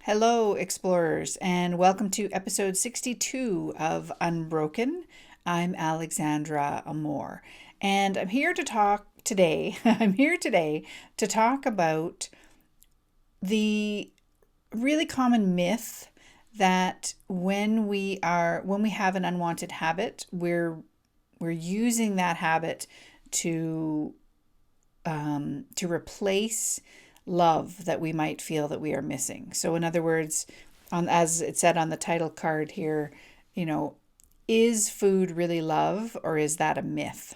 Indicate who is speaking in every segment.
Speaker 1: Hello, explorers, and welcome to episode 62 of Unbroken. I'm Alexandra Amor, and I'm here to talk today. I'm here today to talk about the really common myth that when we have an unwanted habit, we're using that habit to to replace love that we might feel that we are missing. So, in other words, as it said on the title card here, you know, is food really love or is that a myth?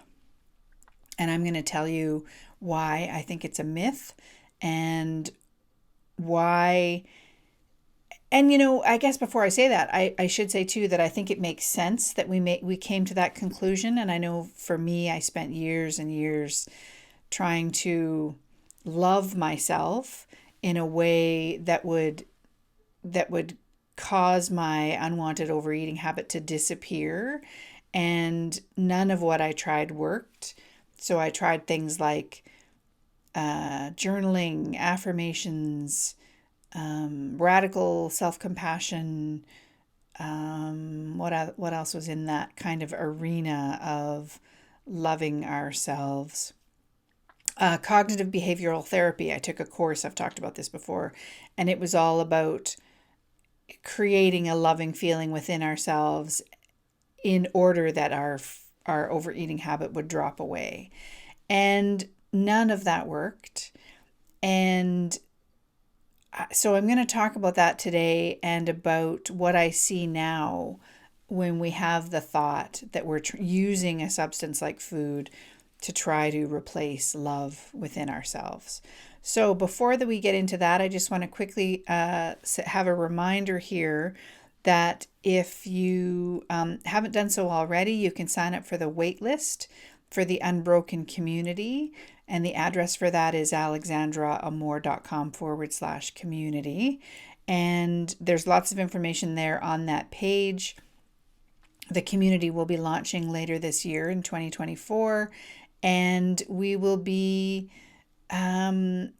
Speaker 1: And I'm going to tell you why I think it's a myth and why. And I guess before I say that, I should say too that I think it makes sense that we came to that conclusion. And I know for me, I spent years and years trying to love myself in a way that would cause my unwanted overeating habit to disappear, and none of what I tried worked. So I tried things like journaling, affirmations, radical self-compassion. What else was in that kind of arena of loving ourselves? Cognitive behavioral therapy. I took a course, I've talked about this before, and it was all about creating a loving feeling within ourselves in order that our overeating habit would drop away. And none of that worked. And so I'm going to talk about that today and about what I see now when we have the thought that we're using a substance like food to try to replace love within ourselves. So before that we get into that, I just want to quickly have a reminder here that if you haven't done so already, you can sign up for the wait list for the Unbroken community. And the address for that is alexandraamor.com/community. And there's lots of information there on that page. The community will be launching later this year in 2024. And we will be, having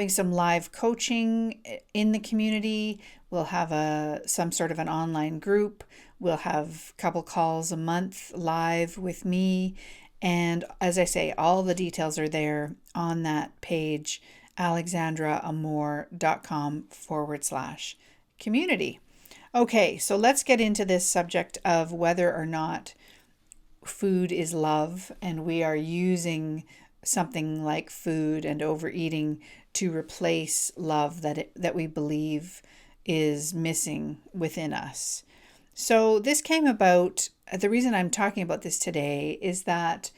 Speaker 1: some live coaching in the community. We'll have some sort of an online group. We'll have a couple calls a month live with me. And as I say, all the details are there on that page, alexandraamor.com/community. Okay, so let's get into this subject of whether or not food is love, and we are using something like food and overeating to replace love that we believe is missing within us. So this came about, the reason I'm talking about this today is that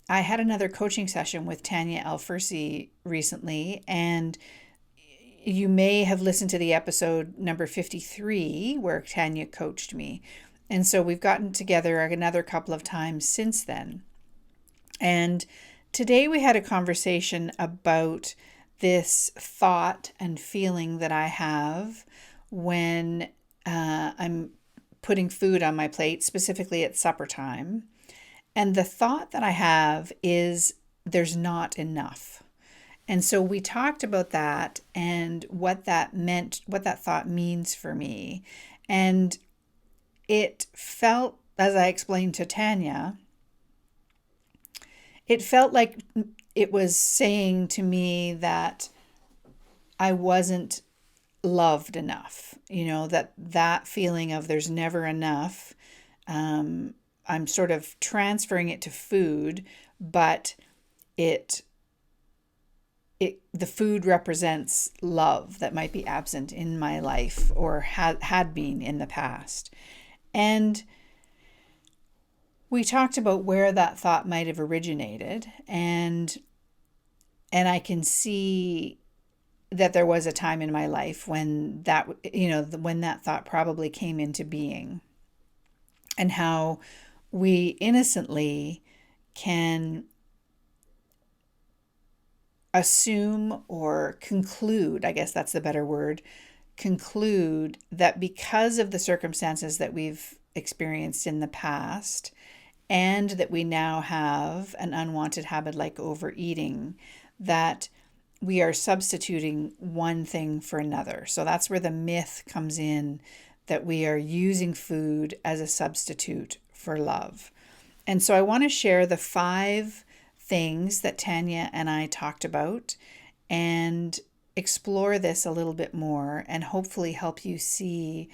Speaker 1: I had another coaching session with Tanya Alfersi recently, and you may have listened to the episode number 53 where Tanya coached me. And so we've gotten together another couple of times since then. And today we had a conversation about this thought and feeling that I have when I'm putting food on my plate, specifically at supper time. And the thought that I have is there's not enough. And so we talked about that and what that meant, what that thought means for me. And it felt, as I explained to Tanya, it felt like it was saying to me that I wasn't loved enough, that feeling of there's never enough. I'm sort of transferring it to food, but the food represents love that might be absent in my life or had been in the past. And we talked about where that thought might have originated, and I can see that there was a time in my life when when that thought probably came into being, and how we innocently can assume or conclude, I guess that's the better word, conclude that because of the circumstances that we've experienced in the past, and that we now have an unwanted habit like overeating, that we are substituting one thing for another. So that's where the myth comes in, that we are using food as a substitute for love. And so I want to share the 5 things that Tanya and I talked about and explore this a little bit more and hopefully help you see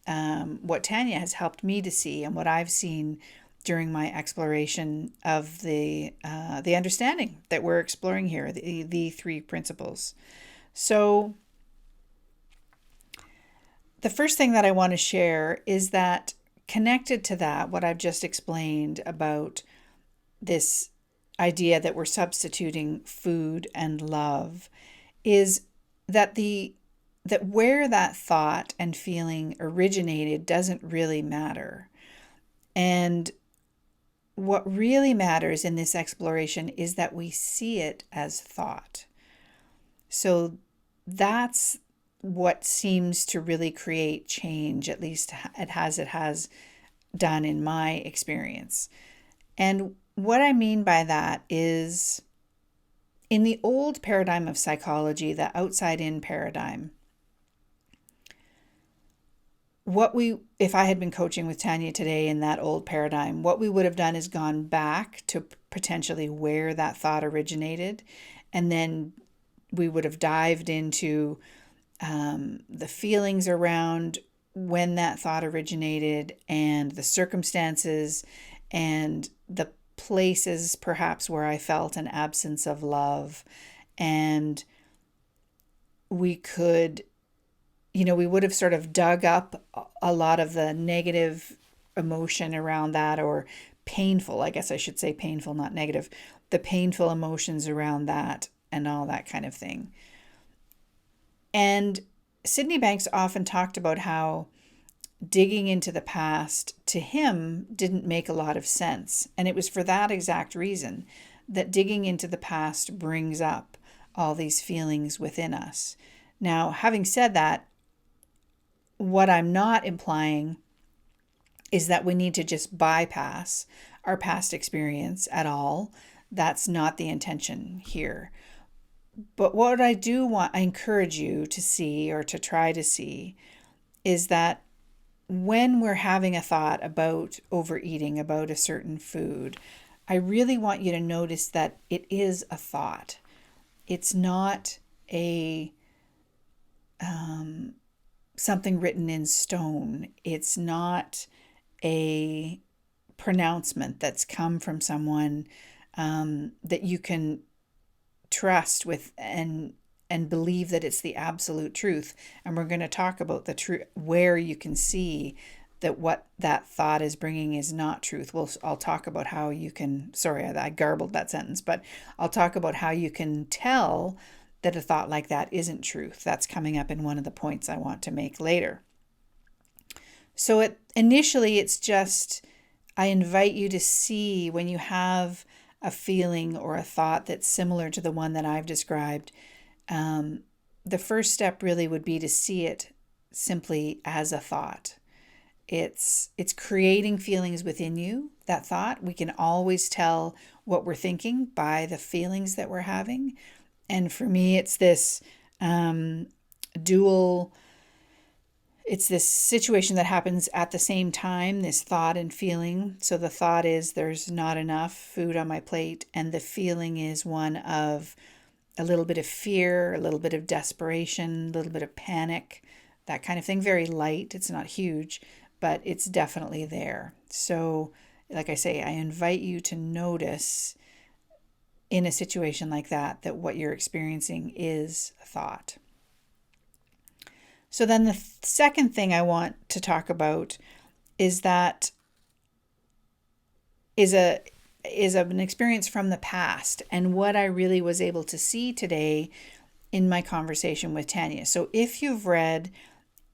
Speaker 1: what Tanya has helped me to see and what I've seen during my exploration of the understanding that we're exploring here, the 3 principles. So the first thing that I want to share is that, connected to that, what I've just explained about this idea that we're substituting food and love, is that that where that thought and feeling originated doesn't really matter. And what really matters in this exploration is that we see it as thought. So that's what seems to really create change, at least it has done in my experience. And what I mean by that is, in the old paradigm of psychology, the outside-in paradigm, if I had been coaching with Tanya today in that old paradigm, what we would have done is gone back to potentially where that thought originated, and then we would have dived into the feelings around when that thought originated and the circumstances and the places perhaps where I felt an absence of love. And we could, we would have sort of dug up a lot of the negative emotion around that, or painful, I guess I should say painful, not negative, the painful emotions around that and all that kind of thing. And Sydney Banks often talked about how digging into the past to him didn't make a lot of sense. And it was for that exact reason that digging into the past brings up all these feelings within us. Now, having said that, what I'm not implying is that we need to just bypass our past experience at all. That's not the intention here. But what I encourage you to see, or to try to see, is that when we're having a thought about overeating, about a certain food, I really want you to notice that it is a thought. It's not a something written in stone. It's not a pronouncement that's come from someone that you can trust with and believe that it's the absolute truth. And we're going to talk about the truth, where you can see that what that thought is bringing is not truth. I'll talk about how you can, sorry, I garbled that sentence, but I'll talk about how you can tell that a thought like that isn't truth. That's coming up in one of the points I want to make later. So initially, it's just, I invite you to see when you have a feeling or a thought that's similar to the one that I've described. The first step really would be to see it simply as a thought. It's creating feelings within you, that thought. We can always tell what we're thinking by the feelings that we're having. And for me, it's this it's this situation that happens at the same time, this thought and feeling. So the thought is, there's not enough food on my plate. And the feeling is one of a little bit of fear, a little bit of desperation, a little bit of panic, that kind of thing. Very light. It's not huge, but it's definitely there. So, like I say, I invite you to notice in a situation like that what you're experiencing is a thought. So then the second thing I want to talk about is that is an experience from the past, and what I really was able to see today in my conversation with Tanya. So if you've read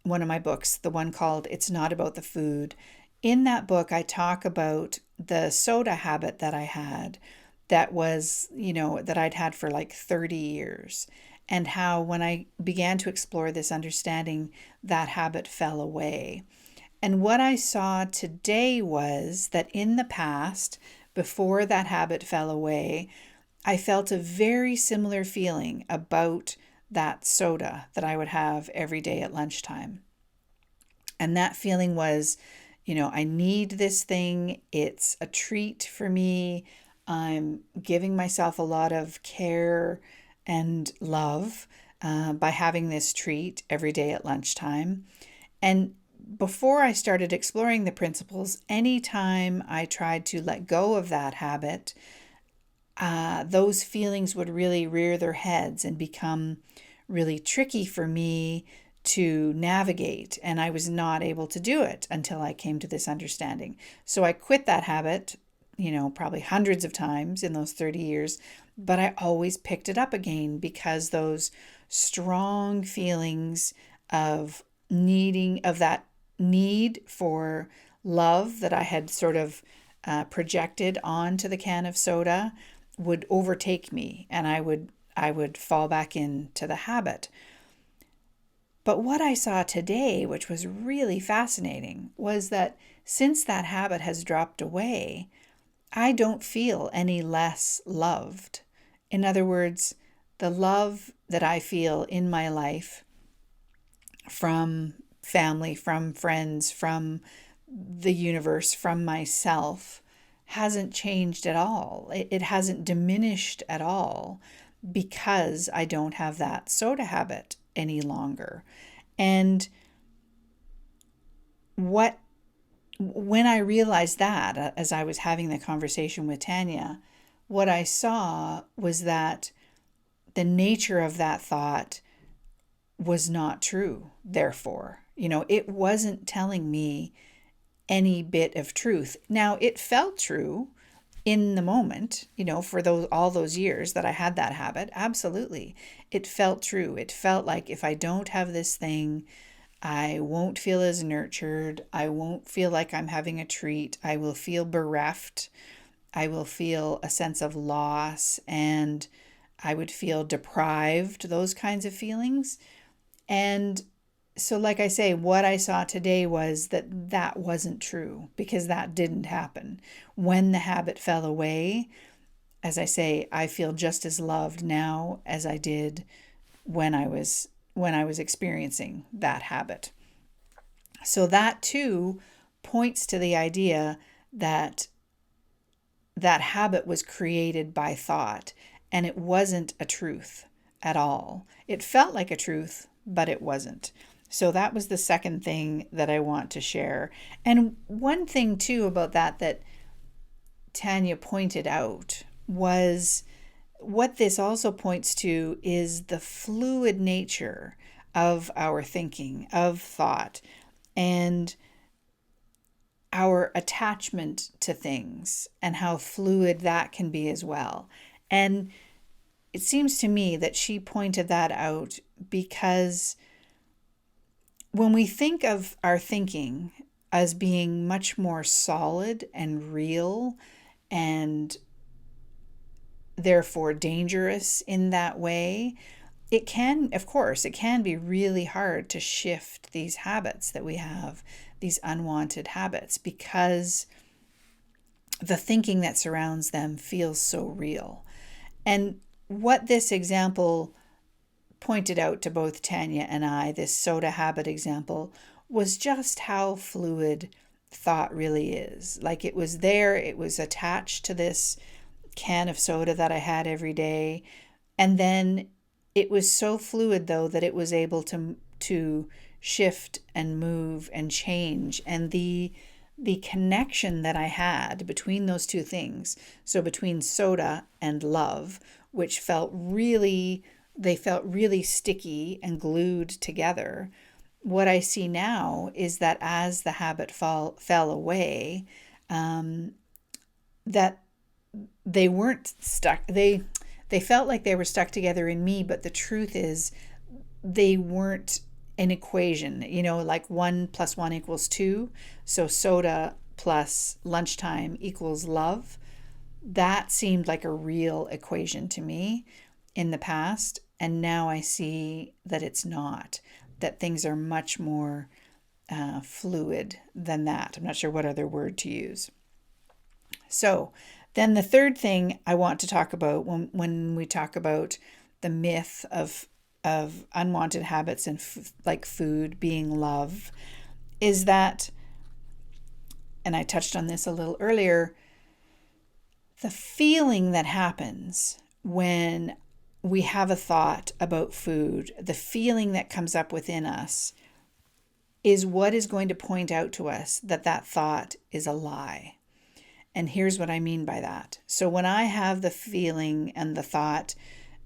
Speaker 1: one of my books, the one called It's Not About the Food, in that book I talk about the soda habit that I had, that was, that I'd had for like 30 years. And how when I began to explore this understanding, that habit fell away. And what I saw today was that in the past, before that habit fell away, I felt a very similar feeling about that soda that I would have every day at lunchtime. And that feeling was, I need this thing. It's a treat for me. I'm giving myself a lot of care and love by having this treat every day at lunchtime. And before I started exploring the principles, anytime I tried to let go of that habit, those feelings would really rear their heads and become really tricky for me to navigate. And I was not able to do it until I came to this understanding. So I quit that habit, probably hundreds of times in those 30 years, but I always picked it up again because those strong feelings of that need for love that I had sort of projected onto the can of soda would overtake me, and I would fall back into the habit. But what I saw today, which was really fascinating, was that since that habit has dropped away, I don't feel any less loved. In other words, the love that I feel in my life from family, from friends, from the universe, from myself, hasn't changed at all. It hasn't diminished at all because I don't have that soda habit any longer. And when I realized that, as I was having the conversation with Tanya, what I saw was that the nature of that thought was not true. Therefore, it wasn't telling me any bit of truth. Now, it felt true in the moment, for all those years that I had that habit. Absolutely. It felt true. It felt like if I don't have this thing, I won't feel as nurtured. I won't feel like I'm having a treat. I will feel bereft. I will feel a sense of loss, and I would feel deprived, those kinds of feelings. And so, like I say, what I saw today was that wasn't true, because that didn't happen. When the habit fell away, as I say, I feel just as loved now as I did when I was experiencing that habit. So that too points to the idea that that habit was created by thought, and it wasn't a truth at all. It felt like a truth, but it wasn't. So that was the second thing that I want to share. And one thing too about that Tanya pointed out was, what this also points to is the fluid nature of our thinking, of thought, and our attachment to things, and how fluid that can be as well. And it seems to me that she pointed that out because when we think of our thinking as being much more solid and real, and therefore dangerous in that way, it can, of course, it can be really hard to shift these habits that we have, these unwanted habits, because the thinking that surrounds them feels so real. And what this example pointed out to both Tanya and I, this soda habit example, was just how fluid thought really is. Like, it was there, it was attached to this can of soda that I had every day. And then it was so fluid, though, that it was able to shift and move and change. And the connection that I had between those two things, so between soda and love, which they felt really sticky and glued together. What I see now is that as the habit fell away, that they weren't stuck. They felt like they were stuck together in me, but the truth is they weren't an equation, like 1 + 1 = 2. So soda plus lunchtime equals love. That seemed like a real equation to me in the past. And now I see that it's not, that things are much more fluid than that. I'm not sure what other word to use. So Then the third thing I want to talk about when we talk about the myth of unwanted habits and like food being love is that, and I touched on this a little earlier, the feeling that happens when we have a thought about food, the feeling that comes up within us is what is going to point out to us that that thought is a lie. And here's what I mean by that. So when I have the feeling and the thought,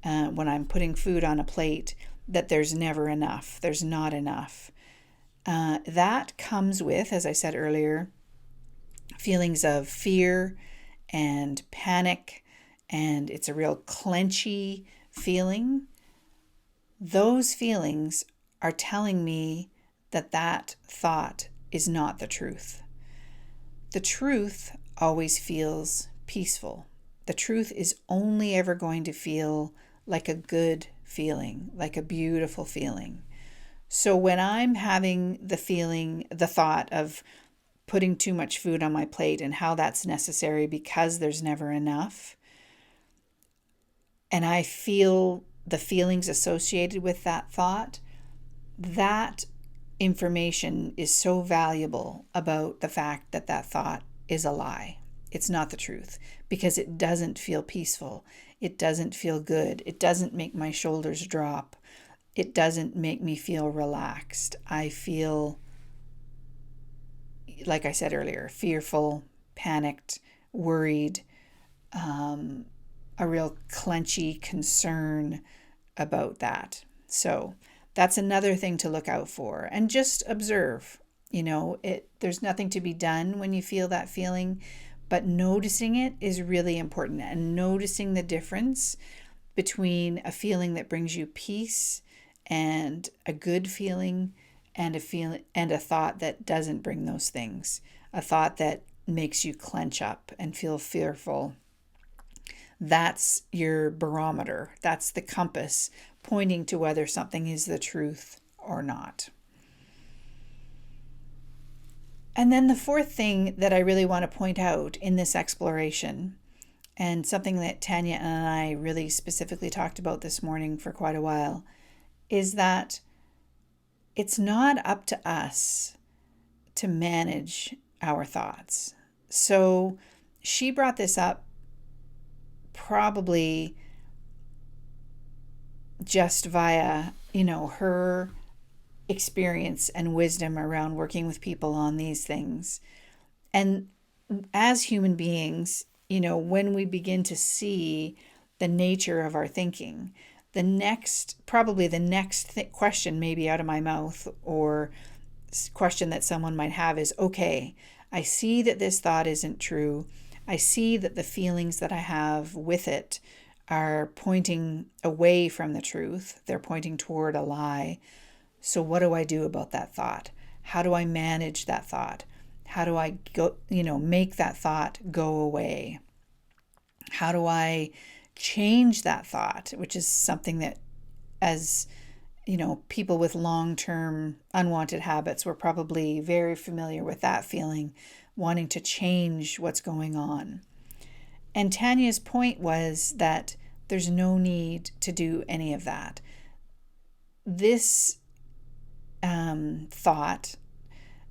Speaker 1: when I'm putting food on a plate, that there's never enough, there's not enough, that comes with, as I said earlier, feelings of fear and panic, and it's a real clenchy feeling. Those feelings are telling me that that thought is not the truth. The truth always feels peaceful. The truth is only ever going to feel like a good feeling, like a beautiful feeling. So when I'm having the thought of putting too much food on my plate and how that's necessary because there's never enough, and I feel the feelings associated with that thought, that information is so valuable about the fact that that thought is a lie. It's not the truth because it doesn't feel peaceful. It doesn't feel good. It doesn't make my shoulders drop. It doesn't make me feel relaxed. I feel, like I said earlier, fearful, panicked, worried, a real clenchy concern about that. So that's another thing to look out for and just observe. There's nothing to be done when you feel that feeling, but noticing it is really important, and noticing the difference between a feeling that brings you peace and a good feeling and a thought that doesn't bring those things, a thought that makes you clench up and feel fearful. That's your barometer. That's the compass pointing to whether something is the truth or not. And then the fourth thing that I really want to point out in this exploration, and something that Tanya and I really specifically talked about this morning for quite a while, is that it's not up to us to manage our thoughts. So she brought this up probably just via, her experience and wisdom around working with people on these things. And as human beings, when we begin to see the nature of our thinking, the next question maybe out of my mouth, or question that someone might have, is, okay, I see that this thought isn't true. I see that the feelings that I have with it are pointing away from the truth. They're pointing toward a lie. So what do I do about that thought? How do I manage that thought? How do I make that thought go away? How do I change that thought? Which is something that, as people with long-term unwanted habits, we're probably very familiar with that feeling, wanting to change what's going on. And Tanya's point was that there's no need to do any of that. This thought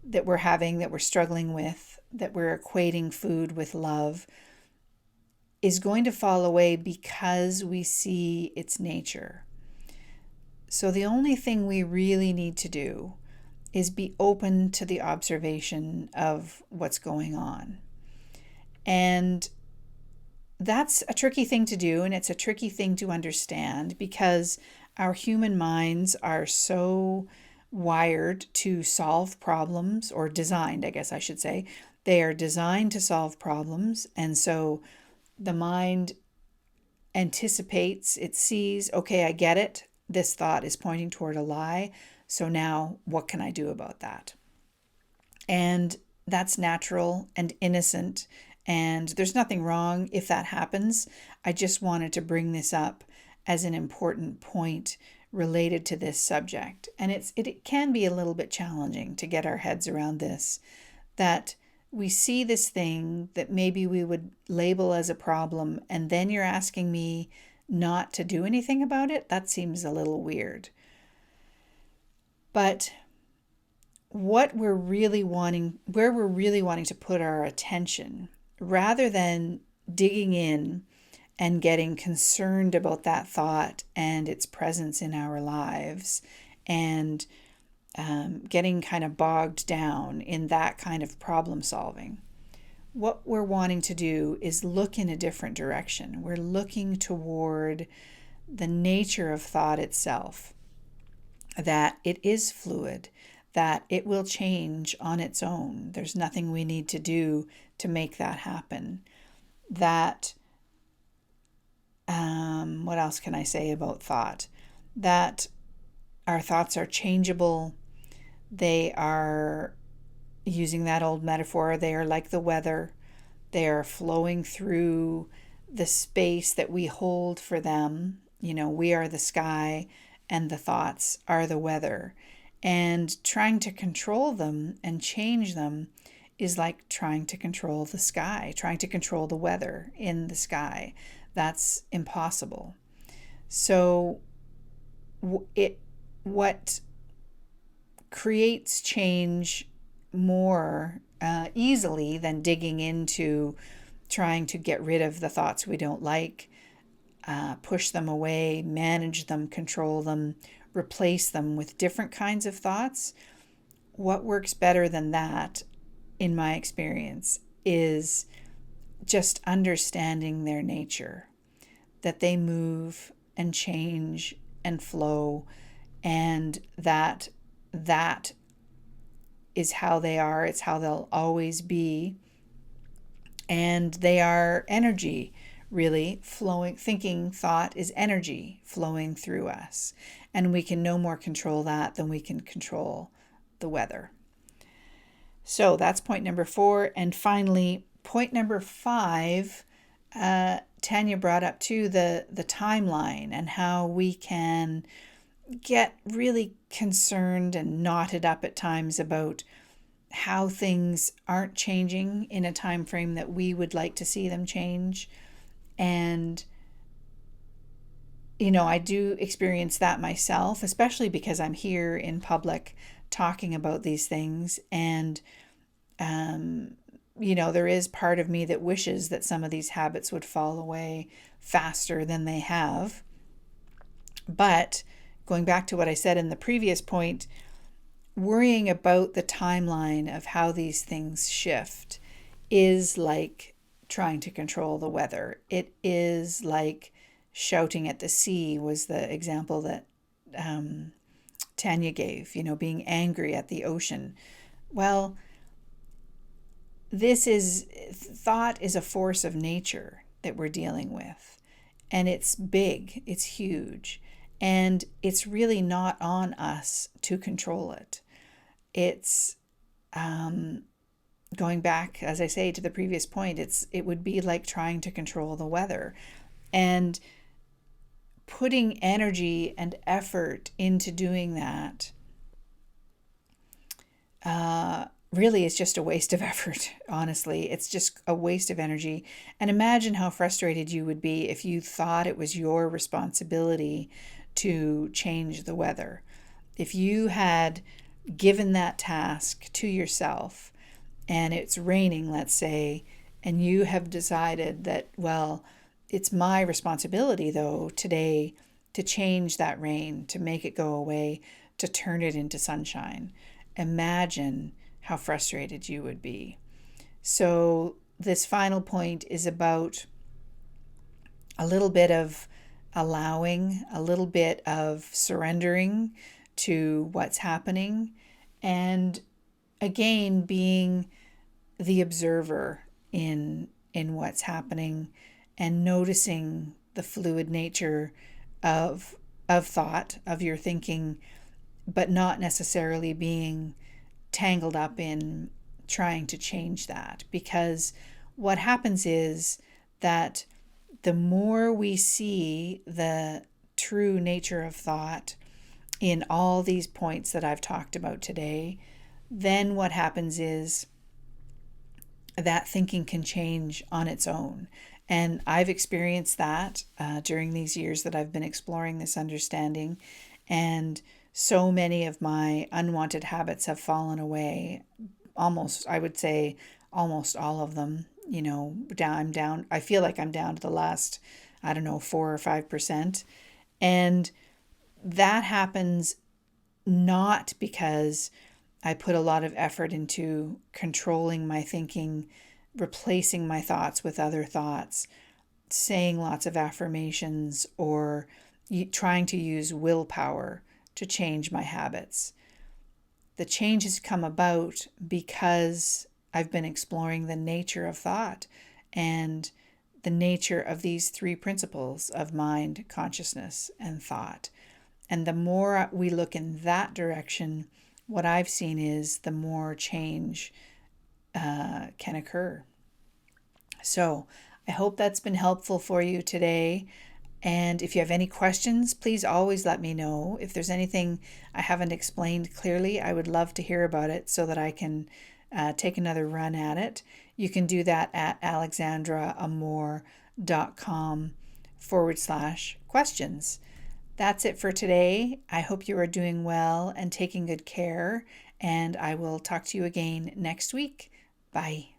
Speaker 1: that we're having, that we're struggling with, that we're equating food with love, is going to fall away because we see its nature. So the only thing we really need to do is be open to the observation of what's going on. And that's a tricky thing to do, and it's a tricky thing to understand, because our human minds are so wired to solve problems, or designed, I guess I should say. They are designed to solve problems, and so the mind anticipates, it sees, okay, I get it. This thought is pointing toward a lie. So now what can I do about that? And that's natural and innocent. And there's nothing wrong if that happens. I just wanted to bring this up as an important point related to this subject. And it can be a little bit challenging to get our heads around this, that we see this thing that maybe we would label as a problem, and then you're asking me not to do anything about it? That seems a little weird. But what we're really wanting, where we're really wanting to put our attention, rather than digging in and getting concerned about that thought and its presence in our lives, and getting kind of bogged down in that kind of problem solving. What we're wanting to do is look in a different direction. We're looking toward the nature of thought itself, that it is fluid, that it will change on its own. There's nothing we need to do to make that happen. That, what else can I say about thought? That our thoughts are changeable. They are, using that old metaphor, they are like the weather. They are flowing through the space that we hold for them. We are the sky and the thoughts are the weather. And trying to control them and change them is like trying to control the sky, trying to control the weather in the sky. That's impossible. So what creates change more easily than digging into trying to get rid of the thoughts we don't like, push them away, manage them, control them, replace them with different kinds of thoughts. What works better than that, in my experience, is just understanding their nature, that they move and change and flow, and that is how they are. It's how they'll always be. And they are energy, really flowing. Thinking, thought is energy flowing through us. And we can no more control that than we can control the weather. So that's point number 4. And finally, point number 5, Tanya brought up too the timeline and how we can get really concerned and knotted up at times about how things aren't changing in a time frame that we would like to see them change. And I do experience that myself, especially because I'm here in public talking about these things. And there is part of me that wishes that some of these habits would fall away faster than they have. But going back to what I said in the previous point, worrying about the timeline of how these things shift is like trying to control the weather. It is like shouting at the sea, was the example that Tanya gave, being angry at the ocean. Well, thought is a force of nature that we're dealing with. And it's big, it's huge. And it's really not on us to control it. It's going back, as I say, to the previous point, it would be like trying to control the weather. And putting energy and effort into doing that really is just a waste of effort, honestly. It's just a waste of energy. And imagine how frustrated you would be if you thought it was your responsibility to change the weather. If you had given that task to yourself and it's raining, let's say, and you have decided that, well, it's my responsibility though today to change that rain, to make it go away, to turn it into sunshine. Imagine how frustrated you would be. So this final point is about a little bit of allowing, a little bit of surrendering to what's happening, and again being the observer in what's happening and noticing the fluid nature of thought, of your thinking, but not necessarily being tangled up in trying to change that. Because what happens is that the more we see the true nature of thought in all these points that I've talked about today, then what happens is that thinking can change on its own. And I've experienced that during these years that I've been exploring this understanding. And so many of my unwanted habits have fallen away. Almost, I would say, almost all of them. I'm down. I feel like I'm down to the last, I don't know, 4 or 5%. And that happens not because I put a lot of effort into controlling my thinking, replacing my thoughts with other thoughts, saying lots of affirmations, or trying to use willpower to change my habits. The change has come about because I've been exploring the nature of thought and the nature of these three principles of mind, consciousness, and thought. And the more we look in that direction, what I've seen is the more change can occur. So I hope that's been helpful for you today. And if you have any questions, please always let me know. If there's anything I haven't explained clearly, I would love to hear about it so that I can take another run at it. You can do that at alexandraamor.com/questions. That's it for today. I hope you are doing well and taking good care, and I will talk to you again next week. Bye.